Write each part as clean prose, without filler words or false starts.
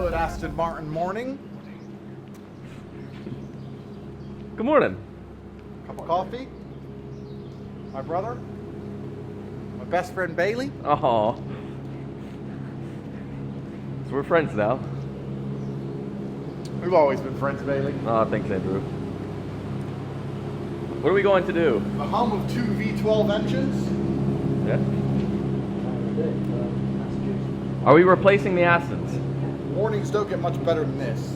Good Aston Martin morning. Good morning. Cup of coffee. My brother. My best friend Bailey. Oh. So we're friends now. We've always been friends, Bailey. Oh, thanks, Andrew. What are we going to do? The hum of two V12 engines. Yeah. Are we replacing the Astons? Mornings don't get much better than this.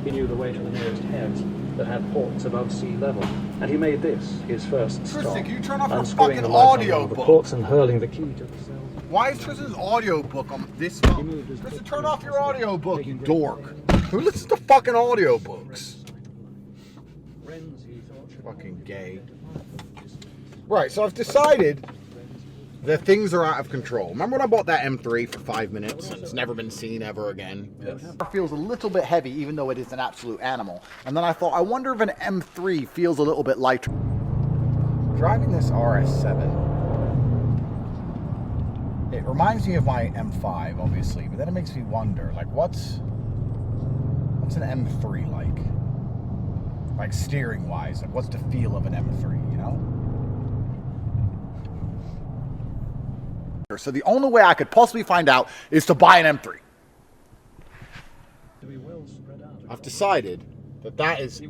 He knew the way to the nearest heads that had ports above sea level, and he made this his first stop. Tristan, can you turn off your unscrewing fucking the lights on audio one of the book? ports and hurling the key to the cell. Why is Tristan's audio book on this phone? Tristan, turn off your audio book, you dork. Who listens to fucking audio books? Fucking gay. Right, so I've decided that things are out of control. Remember when I bought that M3 for 5 minutes? It's never been seen ever again. Yes. It feels a little bit heavy, even though it is an absolute animal. And then I thought, I wonder if an M3 feels a little bit lighter. Driving this RS7, it reminds me of my M5, obviously, but then it makes me wonder, like, what's an M3 like? Like, steering-wise, like, what's the feel of an M3, you know? So the only way I could possibly find out is to buy an M3. I've decided that is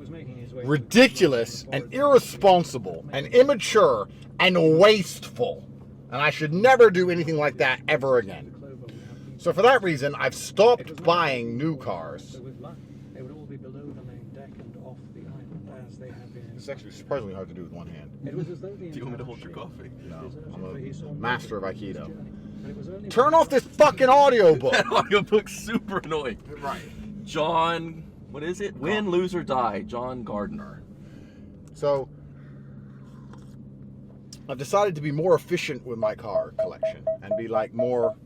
ridiculous and irresponsible and immature and wasteful. And I should never do anything like that ever again. So for that reason, I've stopped buying new cars. It's actually surprisingly hard to do with one hand. Do you want me to hold your coffee? No, I'm a master of Aikido. Turn off this fucking audiobook. That audiobook's super annoying. Right. John, what is it? Win, Lose, or Die. John Gardner. So, I've decided to be more efficient with my car collection and be like more...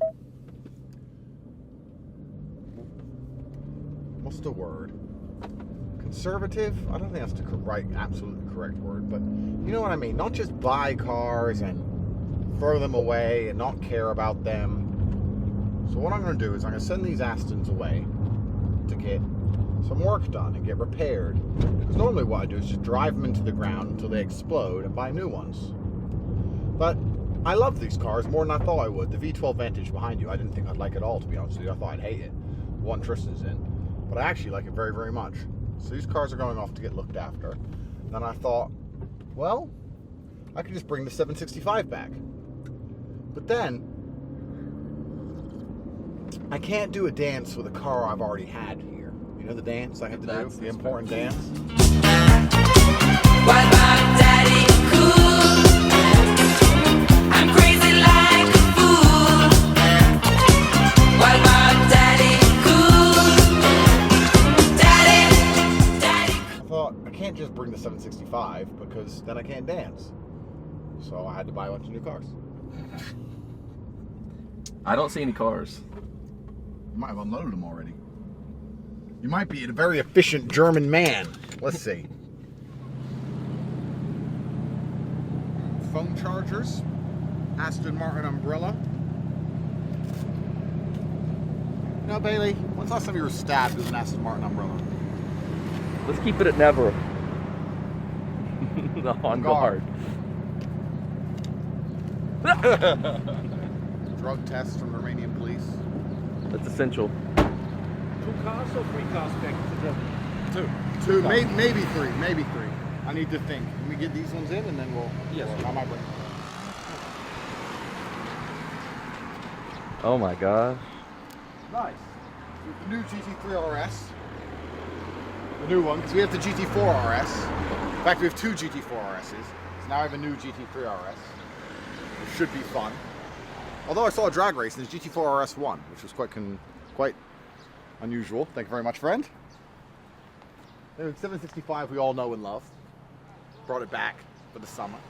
What's the word? Conservative? I don't think that's the absolutely correct word, but you know what I mean. Not just buy cars and throw them away and not care about them. So what I'm going to do is I'm going to send these Astons away to get some work done and get repaired. Because normally what I do is just drive them into the ground until they explode and buy new ones. But I love these cars more than I thought I would. The V12 Vantage behind you, I didn't think I'd like it all, to be honest with you. I thought I'd hate it. One Tristan's in. But I actually like it very, very much. So these cars are going off to get looked after. And then I thought, well, I could just bring the 765 back. But then, I can't do a dance with a car I've already had here. You know the dance I have to do? The important dance? What about Daddy Cool? I'm crazy like a fool. What about Daddy Cool? Daddy. I thought, I can't just bring the 765 because then I can't dance. So I had to buy a bunch of new cars. I don't see any cars. You might have unloaded them already. You might be a very efficient German man. Let's see. Phone chargers. Aston Martin umbrella. You know, Bailey, when's the last time you were stabbed with an Aston Martin umbrella? Let's keep it at never. On guard. Drug test from the Romanian police. That's essential. 2 cars or 3 cars back together? Two, maybe three. I need to think. Can we get these ones in and then we'll... Yes. I might bring... Oh my gosh. Nice. The new GT3 RS. The new one, because we have the GT4 RS. In fact, we have 2 GT4 RSs. So now I have a new GT3 RS. Which should be fun. Although I saw a drag race in the GT4 RS won, which was quite unusual. Thank you very much, friend. The 765 we all know and love. Brought it back for the summer.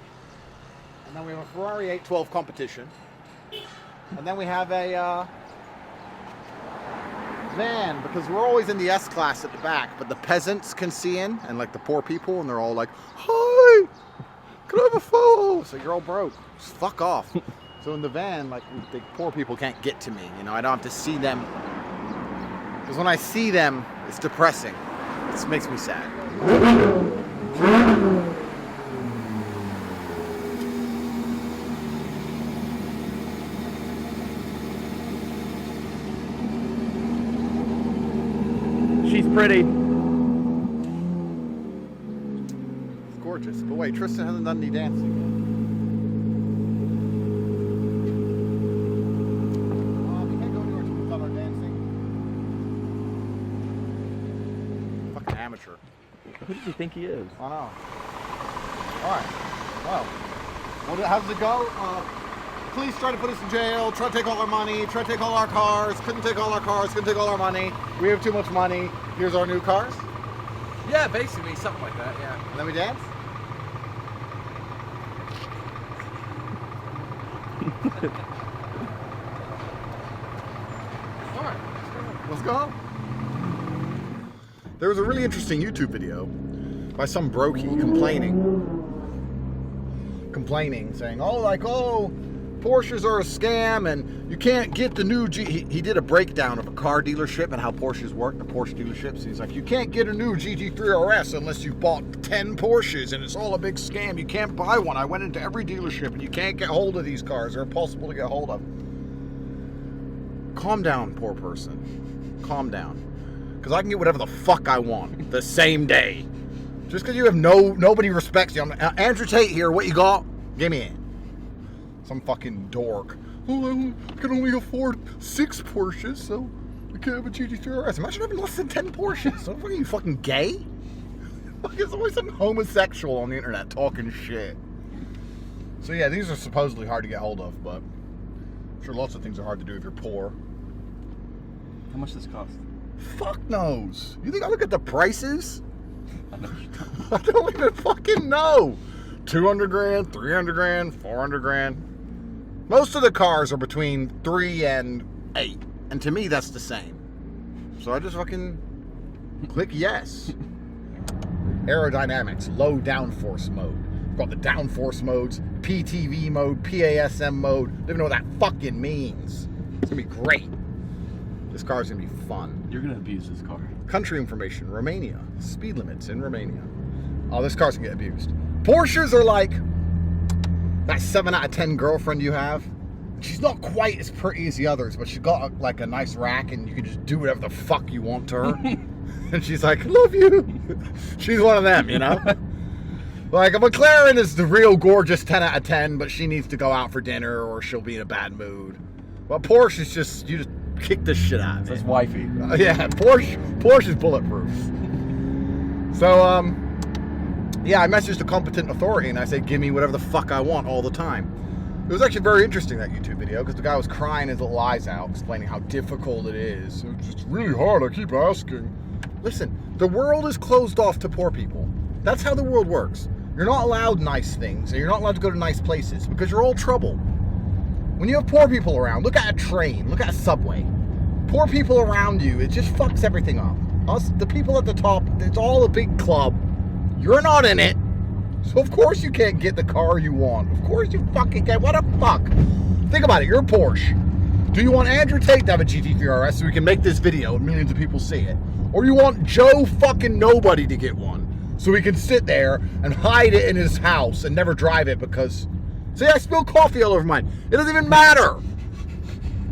And then we have a Ferrari 812 competition. And then we have a van, because we're always in the S-Class at the back, but the peasants can see in, and like the poor people, and they're all like, hi, can I have a photo? So you're all broke. Just fuck off. So in the van, like, the poor people can't get to me, you know, I don't have to see them. Because when I see them, it's depressing. It makes me sad. She's pretty. It's gorgeous. But wait, Tristan hasn't done any dancing yet. You can't go anywhere until we've done our dancing. Fucking amateur. Who does he think he is? I know. Alright. Well, how does it go? Police try to put us in jail, try to take all our money, try to take all our cars, couldn't take all our cars, couldn't take all our money. We have too much money. Here's our new cars. Yeah, basically something like that. Yeah. And then we dance. All right. Let's go. There was a really interesting YouTube video by some brokey complaining, saying, oh, Porsches are a scam and you can't get the new he did a breakdown of a car dealership and how Porsches work, the Porsche dealerships. He's like, you can't get a new GT3 RS unless you bought 10 Porsches and it's all a big scam. You can't buy one. I went into every dealership and you can't get hold of these cars. They're impossible to get hold of. Calm down, poor person. Calm down. Because I can get whatever the fuck I want the same day. Just because you have nobody respects you. I'm Andrew Tate here. What you got? Give me it. Some fucking dork. Oh, I can only afford 6 Porsches, so I can't have a GT3 RS. Imagine having less than 10 Porsches. So what are you, fucking gay? There's always some homosexual on the internet talking shit. So yeah, these are supposedly hard to get hold of, but I'm sure lots of things are hard to do if you're poor. How much does this cost? Fuck knows. You think I look at the prices? I don't even fucking know. 200 grand, 300 grand, 400 grand. Most of the cars are between 3 and 8. And to me, that's the same. So I just fucking click yes. Aerodynamics, low downforce mode. We've got the downforce modes, PTV mode, PASM mode. Don't even know what that fucking means. It's gonna be great. This car's gonna be fun. You're gonna abuse this car. Country information, Romania. Speed limits in Romania. Oh, this car's gonna get abused. Porsches are like that 7 out of 10 girlfriend you have. She's not quite as pretty as the others, but she's got like a nice rack and you can just do whatever the fuck you want to her. And she's like, love you. She's one of them, you know? Like a McLaren is the real gorgeous 10 out of 10, but she needs to go out for dinner or she'll be in a bad mood. But Porsche is just, you just kick the shit out of it. That's wifey. Yeah, Porsche is bulletproof. So, yeah, I messaged a competent authority and I said, give me whatever the fuck I want all the time. It was actually very interesting, that YouTube video, because the guy was crying his little eyes out, explaining how difficult it is. It's really hard, I keep asking. Listen, the world is closed off to poor people. That's how the world works. You're not allowed nice things, and you're not allowed to go to nice places, because you're all trouble. When you have poor people around, look at a train, look at a subway. Poor people around you, it just fucks everything up. Us, the people at the top, it's all a big club. You're not in it. So of course you can't get the car you want. Of course you fucking can't. What the fuck? Think about it. You're a Porsche. Do you want Andrew Tate to have a GT3 RS so we can make this video and millions of people see it? Or you want Joe fucking nobody to get one so we can sit there and hide it in his house and never drive it because, see, I spilled coffee all over mine. It doesn't even matter.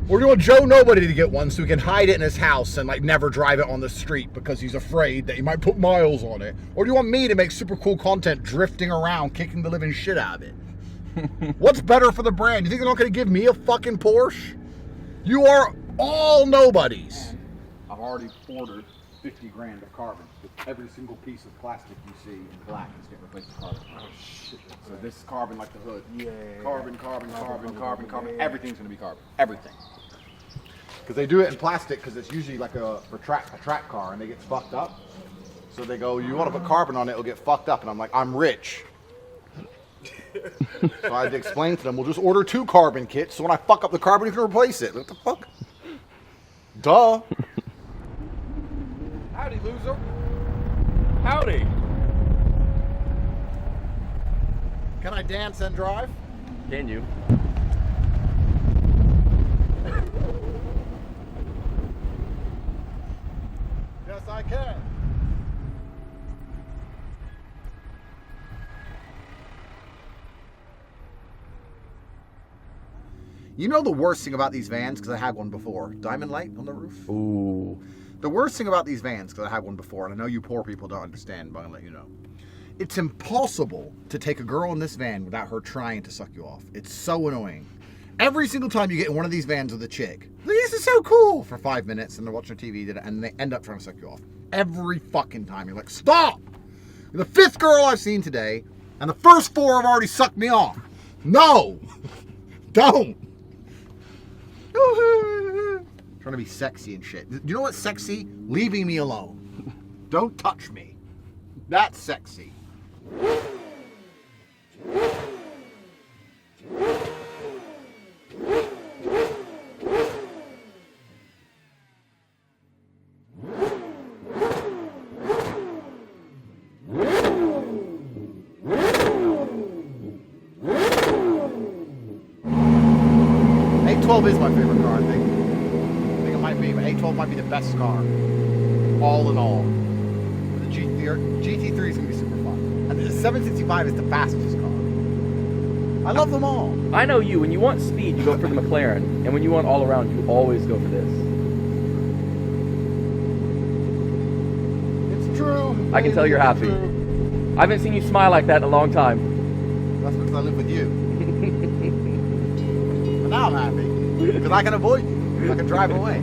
Or do you want Joe nobody to get one so he can hide it in his house and like never drive it on the street because he's afraid that he might put miles on it? Or do you want me to make super cool content drifting around kicking the living shit out of it? What's better for the brand? You think they're not going to give me a fucking Porsche? You are all nobodies. I've already ordered 50 grand of carbon. With every single piece of plastic you see in black is getting replaced with carbon. Oh shit. So this is carbon like the hood. Yeah. Carbon. Everything's going to be carbon. Everything. Because they do it in plastic because it's usually like a track car and they get fucked up. So they go, you want to put carbon on it, it'll get fucked up. And I'm like, I'm rich. So I had to explain to them, we'll just order 2 carbon kits so when I fuck up the carbon you can replace it. What the fuck? Duh. Howdy, loser. Howdy. Can I dance and drive? Can you? best I can. You know the worst thing about these vans, because I had one before. Diamond light on the roof. Ooh. The worst thing about these vans, because I had one before, and I know you poor people don't understand, but I'm going to let you know. It's impossible to take a girl in this van without her trying to suck you off. It's so annoying. Every single time you get in one of these vans with a chick, this is so cool for 5 minutes, and they're watching TV, and they end up trying to suck you off. Every fucking time. You're like, stop! You're the 5th girl I've seen today, and the first 4 have already sucked me off. No! Don't! Trying to be sexy and shit. You know what's sexy? Leaving me alone. Don't touch me. That's sexy. A12 is my favorite car, I think. I think it might be, but A12 might be the best car. All in all. The GT3 is going to be super fun. And the 765 is the fastest car. I love them all. I know you. When you want speed, you go for the McLaren. And when you want all around, you always go for this. It's true. I can tell you're happy. True. I haven't seen you smile like that in a long time. That's because I live with you. But now I'm happy. Because I can avoid you. I can drive away.